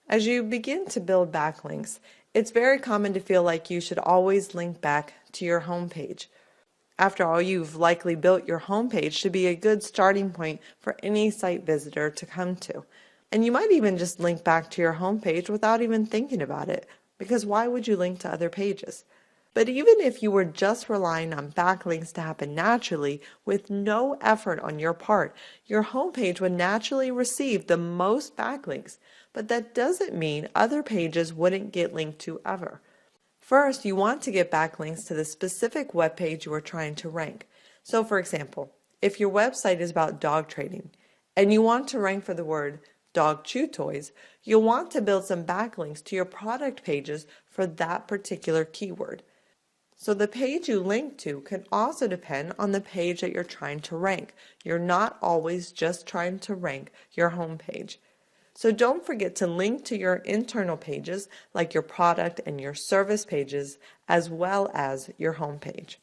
As you begin to build backlinks, it's very common to feel like you should always link back to your homepage. After all, you've likely built your homepage to be a good starting point for any site visitor to come to. And you might even just link back to your homepage without even thinking about it, because why would you link to other pages? But even if you were just relying on backlinks to happen naturally with no effort on your part, your homepage would naturally receive the most backlinks. But that doesn't mean other pages wouldn't get linked to ever. First, you want to get backlinks to the specific web page you are trying to rank. So for example, if your website is about dog training and you want to rank for the word dog chew toys, you'll want to build some backlinks to your product pages for that particular keyword. So the page you link to can also depend on the page that you're trying to rank. You're not always just trying to rank your home page. So don't forget to link to your internal pages like your product and your service pages as well as your home page.